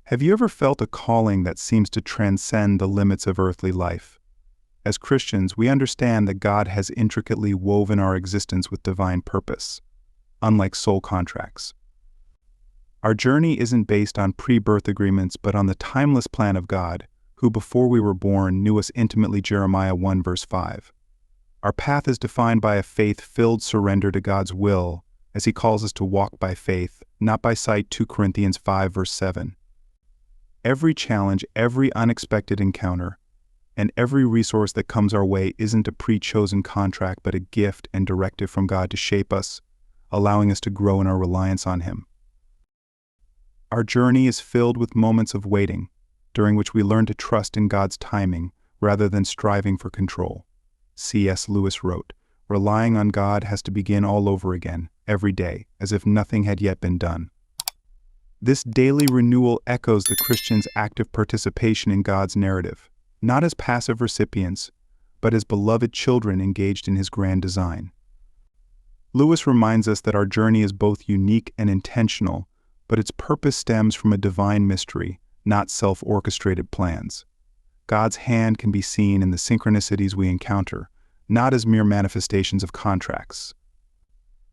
Have you ever felt a calling that seems to transcend the limits of earthly life? As Christians, we understand that God has intricately woven our existence with divine purpose, unlike soul contracts. Our journey isn't based on pre-birth agreements but on the timeless plan of God, who before we were born knew us intimately. Jeremiah 1 verse 5. Our path is defined by a faith-filled surrender to God's will, as He calls us to walk by faith, not by sight. 2 Corinthians 5 verse 7. Every challenge, every unexpected encounter, and every resource that comes our way isn't a pre-chosen contract but a gift and directive from God to shape us, allowing us to grow in our reliance on Him. Our journey is filled with moments of waiting, during which we learn to trust in God's timing rather than striving for control. C.S. Lewis wrote, "Relying on God has to begin all over again, every day, as if nothing had yet been done." This daily renewal echoes the Christian's active participation in God's narrative, not as passive recipients, but as beloved children engaged in His grand design. Lewis reminds us that our journey is both unique and intentional, but its purpose stems from a divine mystery, not self-orchestrated plans. God's hand can be seen in the synchronicities we encounter, not as mere manifestations of contracts,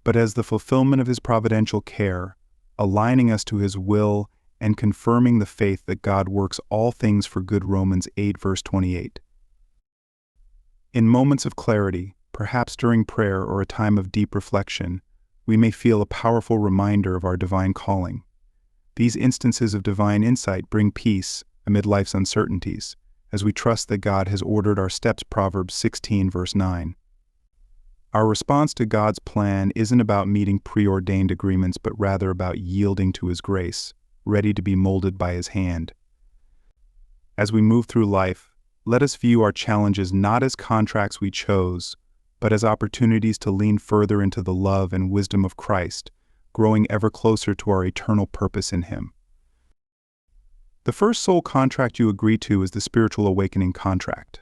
but as the fulfillment of His providential care, aligning us to His will and confirming the faith that God works all things for good. Romans 8 verse 28. In moments of clarity, perhaps during prayer or a time of deep reflection, we may feel a powerful reminder of our divine calling. These instances of divine insight bring peace amid life's uncertainties, as we trust that God has ordered our steps. Proverbs 16 verse 9. Our response to God's plan isn't about meeting preordained agreements but rather about yielding to His grace, ready to be molded by His hand. As we move through life, let us view our challenges not as contracts we chose, but as opportunities to lean further into the love and wisdom of Christ, growing ever closer to our eternal purpose in Him. The first soul contract you agree to is the spiritual awakening contract.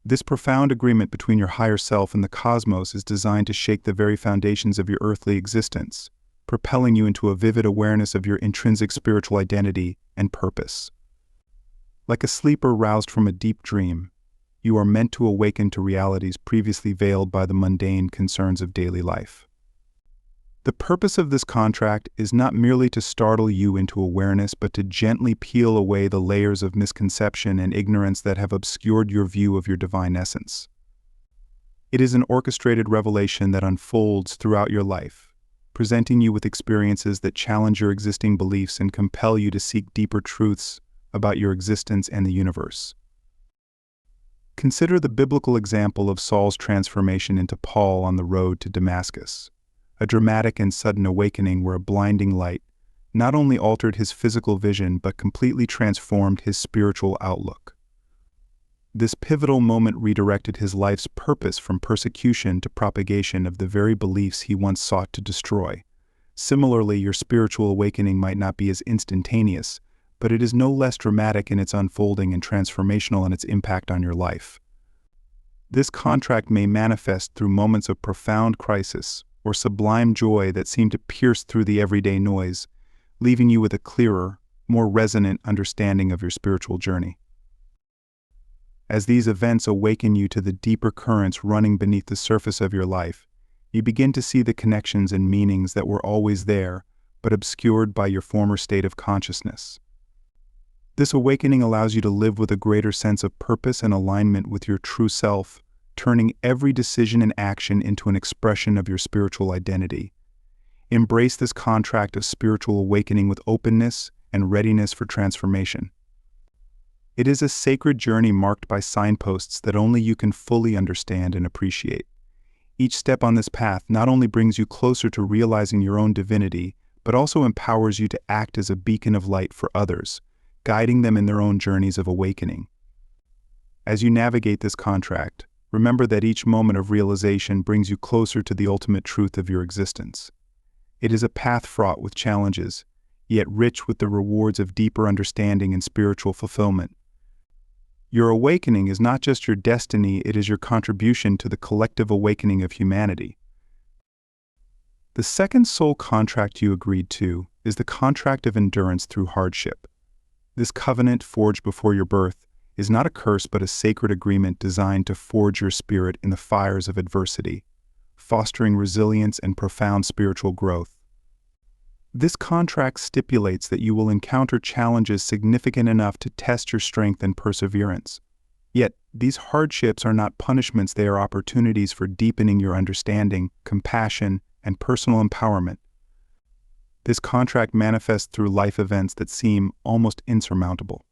This profound agreement between your higher self and the cosmos is designed to shake the very foundations of your earthly existence, propelling you into a vivid awareness of your intrinsic spiritual identity and purpose. Like a sleeper roused from a deep dream, you are meant to awaken to realities previously veiled by the mundane concerns of daily life. The purpose of this contract is not merely to startle you into awareness, but to gently peel away the layers of misconception and ignorance that have obscured your view of your divine essence. It is an orchestrated revelation that unfolds throughout your life, presenting you with experiences that challenge your existing beliefs and compel you to seek deeper truths about your existence and the universe. Consider the biblical example of Saul's transformation into Paul on the road to Damascus, a dramatic and sudden awakening where a blinding light not only altered his physical vision but completely transformed his spiritual outlook. This pivotal moment redirected his life's purpose from persecution to propagation of the very beliefs he once sought to destroy. Similarly, your spiritual awakening might not be as instantaneous, but it is no less dramatic in its unfolding and transformational in its impact on your life. This contract may manifest through moments of profound crisis or sublime joy that seem to pierce through the everyday noise, leaving you with a clearer, more resonant understanding of your spiritual journey. As these events awaken you to the deeper currents running beneath the surface of your life, you begin to see the connections and meanings that were always there, but obscured by your former state of consciousness. This awakening allows you to live with a greater sense of purpose and alignment with your true self, turning every decision and action into an expression of your spiritual identity. Embrace this contract of spiritual awakening with openness and readiness for transformation. It is a sacred journey marked by signposts that only you can fully understand and appreciate. Each step on this path not only brings you closer to realizing your own divinity, but also empowers you to act as a beacon of light for others, guiding them in their own journeys of awakening. As you navigate this contract, remember that each moment of realization brings you closer to the ultimate truth of your existence. It is a path fraught with challenges, yet rich with the rewards of deeper understanding and spiritual fulfillment. Your awakening is not just your destiny, it is your contribution to the collective awakening of humanity. The second soul contract you agreed to is the contract of endurance through hardship. This covenant forged before your birth is not a curse but a sacred agreement designed to forge your spirit in the fires of adversity, fostering resilience and profound spiritual growth. This contract stipulates that you will encounter challenges significant enough to test your strength and perseverance. Yet, these hardships are not punishments, they are opportunities for deepening your understanding, compassion, and personal empowerment. This contract manifests through life events that seem almost insurmountable.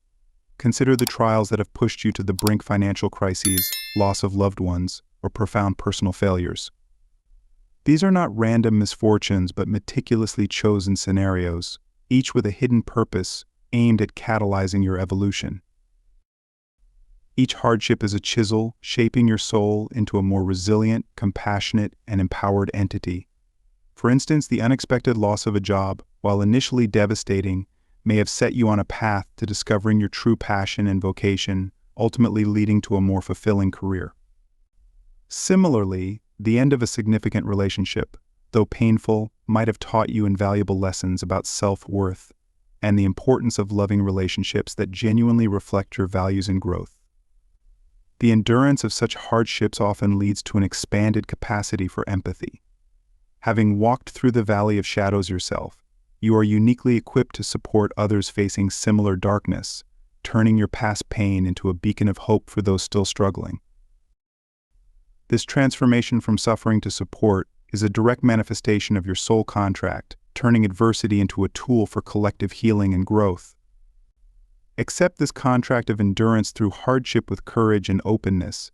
Consider the trials that have pushed you to the brink: financial crises, loss of loved ones, or profound personal failures. These are not random misfortunes but meticulously chosen scenarios, each with a hidden purpose aimed at catalyzing your evolution. Each hardship is a chisel shaping your soul into a more resilient, compassionate, and empowered entity. For instance, the unexpected loss of a job, while initially devastating, may have set you on a path to discovering your true passion and vocation, ultimately leading to a more fulfilling career. Similarly, the end of a significant relationship, though painful, might have taught you invaluable lessons about self-worth and the importance of loving relationships that genuinely reflect your values and growth. The endurance of such hardships often leads to an expanded capacity for empathy. Having walked through the valley of shadows yourself, you are uniquely equipped to support others facing similar darkness, turning your past pain into a beacon of hope for those still struggling. This transformation from suffering to support is a direct manifestation of your soul contract, turning adversity into a tool for collective healing and growth. Accept this contract of endurance through hardship with courage and openness,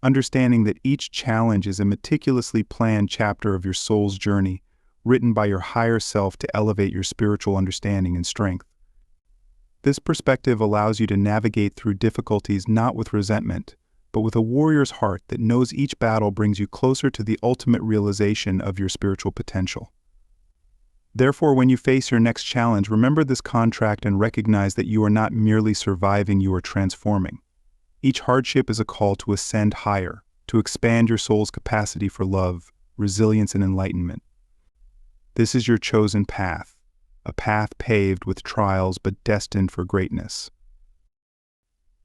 understanding that each challenge is a meticulously planned chapter of your soul's journey, written by your higher self to elevate your spiritual understanding and strength. This perspective allows you to navigate through difficulties not with resentment, but with a warrior's heart that knows each battle brings you closer to the ultimate realization of your spiritual potential. Therefore, when you face your next challenge, remember this contract and recognize that you are not merely surviving, you are transforming. Each hardship is a call to ascend higher, to expand your soul's capacity for love, resilience, and enlightenment. This is your chosen path, a path paved with trials but destined for greatness.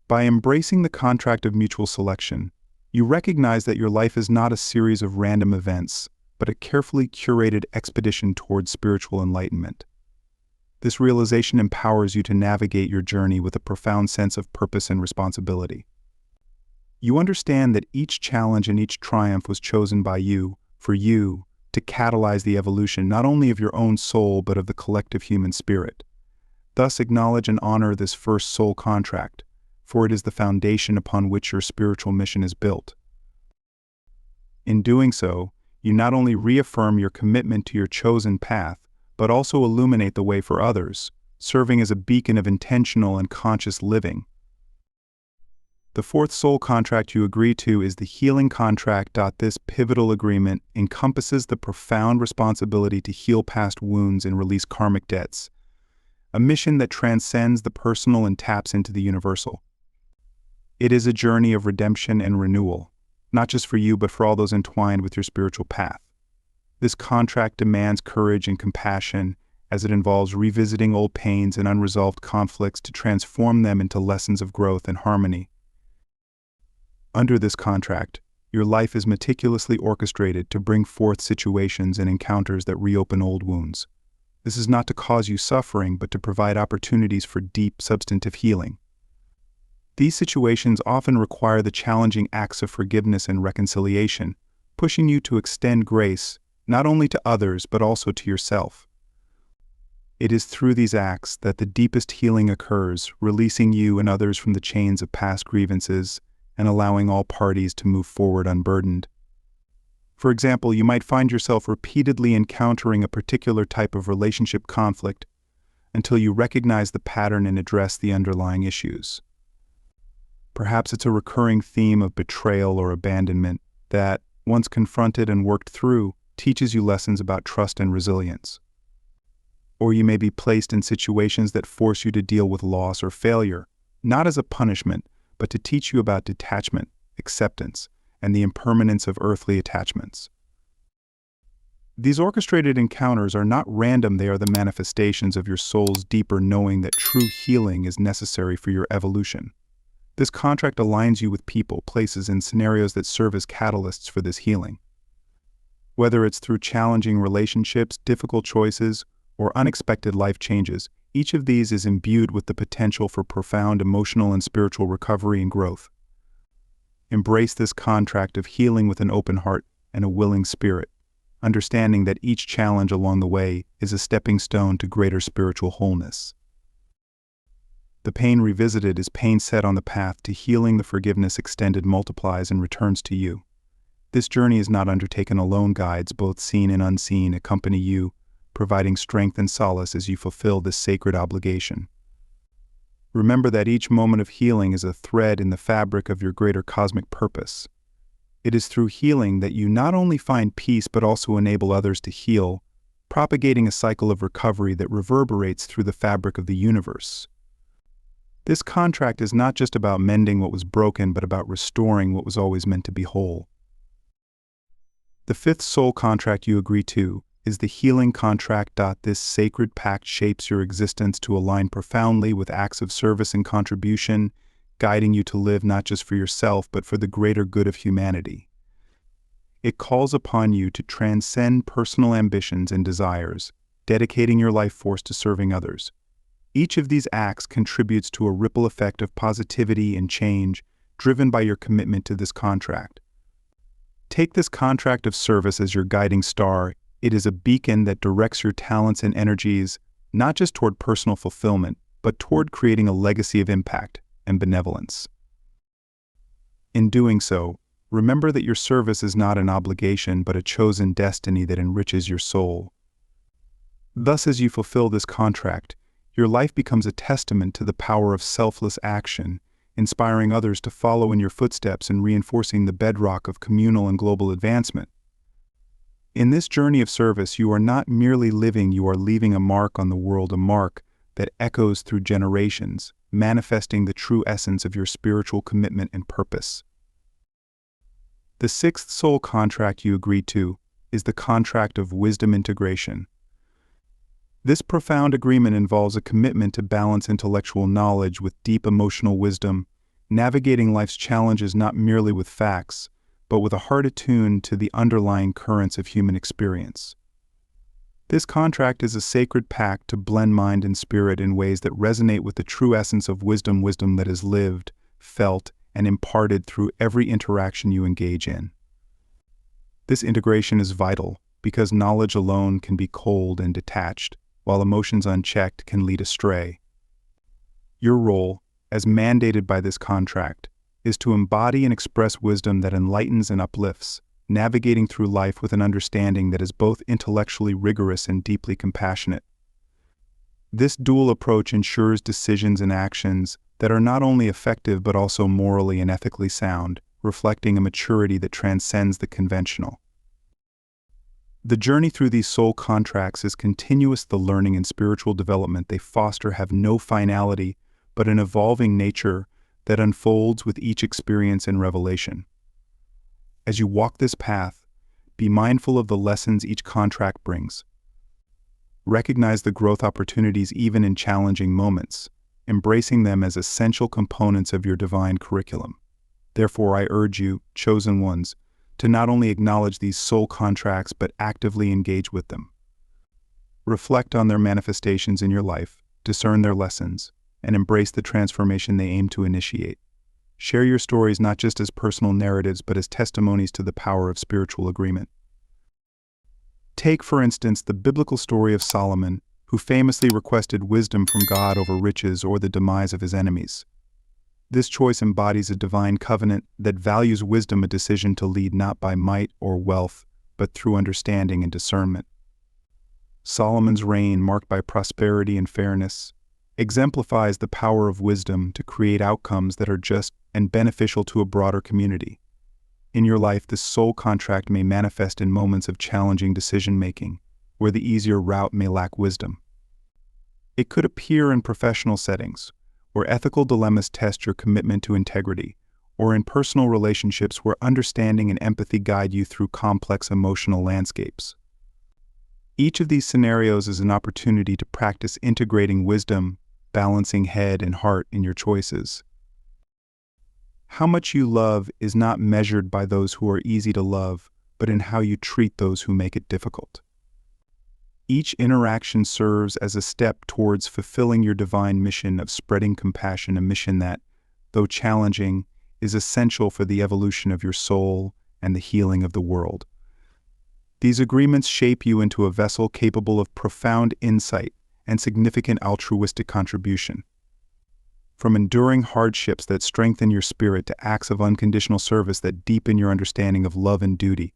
By embracing the contract of mutual selection, you recognize that your life is not a series of random events, but a carefully curated expedition towards spiritual enlightenment. This realization empowers you to navigate your journey with a profound sense of purpose and responsibility. You understand that each challenge and each triumph was chosen by you, for you, to catalyze the evolution not only of your own soul but of the collective human spirit. Thus, acknowledge and honor this first soul contract, for it is the foundation upon which your spiritual mission is built. In doing so, you not only reaffirm your commitment to your chosen path, but also illuminate the way for others, serving as a beacon of intentional and conscious living. The fourth soul contract you agree to is the healing contract. This pivotal agreement encompasses the profound responsibility to heal past wounds and release karmic debts, a mission that transcends the personal and taps into the universal. It is a journey of redemption and renewal, not just for you but for all those entwined with your spiritual path. This contract demands courage and compassion, as it involves revisiting old pains and unresolved conflicts to transform them into lessons of growth and harmony. Under this contract, your life is meticulously orchestrated to bring forth situations and encounters that reopen old wounds. This is not to cause you suffering, but to provide opportunities for deep, substantive healing. These situations often require the challenging acts of forgiveness and reconciliation, pushing you to extend grace not only to others but also to yourself. It is through these acts that the deepest healing occurs, releasing you and others from the chains of past grievances and allowing all parties to move forward unburdened. For example, you might find yourself repeatedly encountering a particular type of relationship conflict until you recognize the pattern and address the underlying issues. Perhaps it's a recurring theme of betrayal or abandonment that, once confronted and worked through, teaches you lessons about trust and resilience. Or you may be placed in situations that force you to deal with loss or failure, not as a punishment, but to teach you about detachment, acceptance, and the impermanence of earthly attachments. These orchestrated encounters are not random, they are the manifestations of your soul's deeper knowing that true healing is necessary for your evolution. This contract aligns you with people, places, and scenarios that serve as catalysts for this healing. Whether it's through challenging relationships, difficult choices, or unexpected life changes, each of these is imbued with the potential for profound emotional and spiritual recovery and growth. Embrace this contract of healing with an open heart and a willing spirit, understanding that each challenge along the way is a stepping stone to greater spiritual wholeness. The pain revisited is pain set on the path to healing. The forgiveness extended multiplies and returns to you. This journey is not undertaken alone. Guides, both seen and unseen, accompany you, providing strength and solace as you fulfill this sacred obligation. Remember that each moment of healing is a thread in the fabric of your greater cosmic purpose. It is through healing that you not only find peace but also enable others to heal, propagating a cycle of recovery that reverberates through the fabric of the universe. This contract is not just about mending what was broken but about restoring what was always meant to be whole. The fifth soul contract you agree to is the healing contract. This sacred pact shapes your existence to align profoundly with acts of service and contribution, guiding you to live not just for yourself but for the greater good of humanity. It calls upon you to transcend personal ambitions and desires, dedicating your life force to serving others. Each of these acts contributes to a ripple effect of positivity and change, driven by your commitment to this contract. Take this contract of service as your guiding star. It is a beacon that directs your talents and energies not just toward personal fulfillment, but toward creating a legacy of impact and benevolence. In doing so, remember that your service is not an obligation but a chosen destiny that enriches your soul. Thus, as you fulfill this contract, your life becomes a testament to the power of selfless action, inspiring others to follow in your footsteps and reinforcing the bedrock of communal and global advancement. In this journey of service, you are not merely living, you are leaving a mark on the world, a mark that echoes through generations, manifesting the true essence of your spiritual commitment and purpose. The sixth soul contract you agree to is the contract of wisdom integration. This profound agreement involves a commitment to balance intellectual knowledge with deep emotional wisdom, navigating life's challenges not merely with facts, but with a heart attuned to the underlying currents of human experience. This contract is a sacred pact to blend mind and spirit in ways that resonate with the true essence of wisdom that is lived, felt, and imparted through every interaction you engage in. This integration is vital because knowledge alone can be cold and detached, while emotions unchecked can lead astray. Your role, as mandated by this contract, is to embody and express wisdom that enlightens and uplifts, navigating through life with an understanding that is both intellectually rigorous and deeply compassionate. This dual approach ensures decisions and actions that are not only effective but also morally and ethically sound, reflecting a maturity that transcends the conventional. The journey through these soul contracts is continuous. The learning and spiritual development they foster have no finality, but an evolving nature that unfolds with each experience and revelation. As you walk this path, be mindful of the lessons each contract brings. Recognize the growth opportunities even in challenging moments, embracing them as essential components of your divine curriculum. Therefore, I urge you, chosen ones, to not only acknowledge these soul contracts but actively engage with them. Reflect on their manifestations in your life, discern their lessons, and embrace the transformation they aim to initiate. Share your stories not just as personal narratives but as testimonies to the power of spiritual agreement. Take, for instance, the biblical story of Solomon, who famously requested wisdom from God over riches or the demise of his enemies. This choice embodies a divine covenant that values wisdom, a decision to lead not by might or wealth, but through understanding and discernment. Solomon's reign, marked by prosperity and fairness, exemplifies the power of wisdom to create outcomes that are just and beneficial to a broader community. In your life, this soul contract may manifest in moments of challenging decision-making, where the easier route may lack wisdom. It could appear in professional settings, where ethical dilemmas test your commitment to integrity, or in personal relationships where understanding and empathy guide you through complex emotional landscapes. Each of these scenarios is an opportunity to practice integrating wisdom, balancing head and heart in your choices. How much you love is not measured by those who are easy to love, but in how you treat those who make it difficult. Each interaction serves as a step towards fulfilling your divine mission of spreading compassion, a mission that, though challenging, is essential for the evolution of your soul and the healing of the world. These agreements shape you into a vessel capable of profound insight and significant altruistic contribution. From enduring hardships that strengthen your spirit to acts of unconditional service that deepen your understanding of love and duty,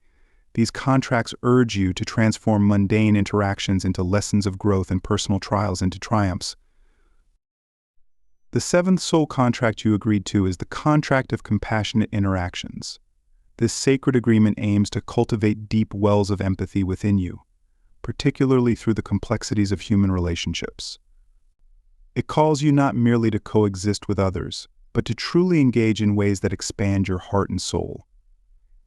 these contracts urge you to transform mundane interactions into lessons of growth and personal trials into triumphs. The seventh soul contract you agreed to is the contract of compassionate interactions. This sacred agreement aims to cultivate deep wells of empathy within you, particularly through the complexities of human relationships. It calls you not merely to coexist with others, but to truly engage in ways that expand your heart and soul.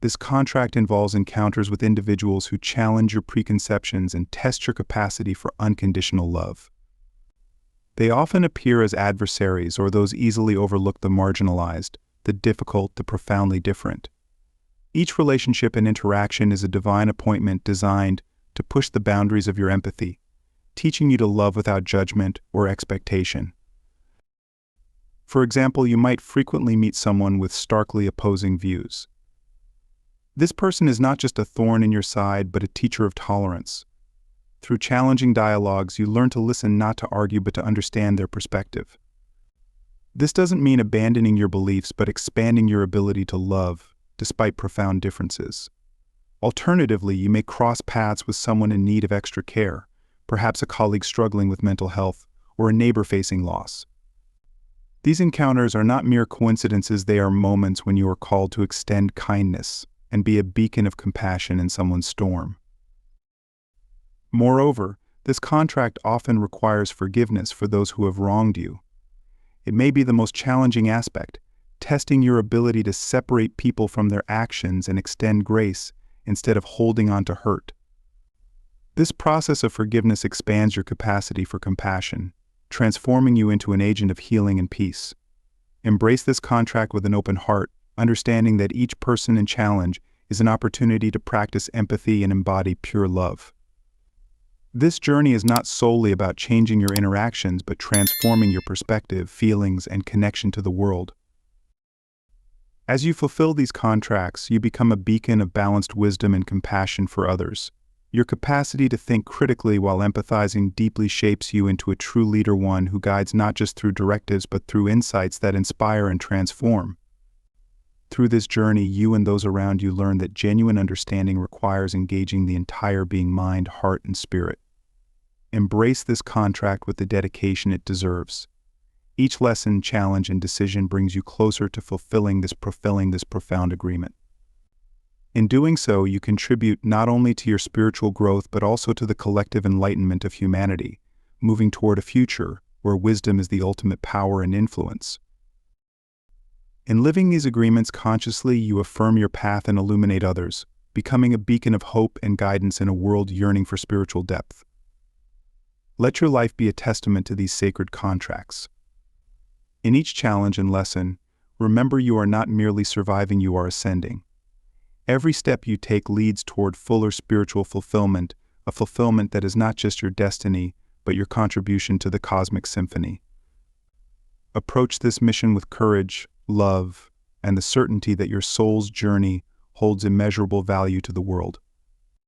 This contract involves encounters with individuals who challenge your preconceptions and test your capacity for unconditional love. They often appear as adversaries or those easily overlooked, the marginalized, the difficult, the profoundly different. Each relationship and interaction is a divine appointment designed to push the boundaries of your empathy, teaching you to love without judgment or expectation. For example, you might frequently meet someone with starkly opposing views. This person is not just a thorn in your side, but a teacher of tolerance. Through challenging dialogues, you learn to listen, not to argue, but to understand their perspective. This doesn't mean abandoning your beliefs, but expanding your ability to love, despite profound differences. Alternatively, you may cross paths with someone in need of extra care, perhaps a colleague struggling with mental health, or a neighbor facing loss. These encounters are not mere coincidences, they are moments when you are called to extend kindness and be a beacon of compassion in someone's storm. Moreover, this contract often requires forgiveness for those who have wronged you. It may be the most challenging aspect, testing your ability to separate people from their actions and extend grace instead of holding on to hurt. This process of forgiveness expands your capacity for compassion, transforming you into an agent of healing and peace. Embrace this contract with an open heart, understanding that each person and challenge is an opportunity to practice empathy and embody pure love. This journey is not solely about changing your interactions, but transforming your perspective, feelings, and connection to the world. As you fulfill these contracts, you become a beacon of balanced wisdom and compassion for others. Your capacity to think critically while empathizing deeply shapes you into a true leader, one who guides not just through directives but through insights that inspire and transform. Through this journey, you and those around you learn that genuine understanding requires engaging the entire being, mind, heart, and spirit. Embrace this contract with the dedication it deserves. Each lesson, challenge, and decision brings you closer to fulfilling this profound agreement. In doing so, you contribute not only to your spiritual growth but also to the collective enlightenment of humanity, moving toward a future where wisdom is the ultimate power and influence. In living these agreements consciously, you affirm your path and illuminate others, becoming a beacon of hope and guidance in a world yearning for spiritual depth. Let your life be a testament to these sacred contracts. In each challenge and lesson, remember you are not merely surviving, you are ascending. Every step you take leads toward fuller spiritual fulfillment, a fulfillment that is not just your destiny, but your contribution to the cosmic symphony. Approach this mission with courage, love, and the certainty that your soul's journey holds immeasurable value to the world.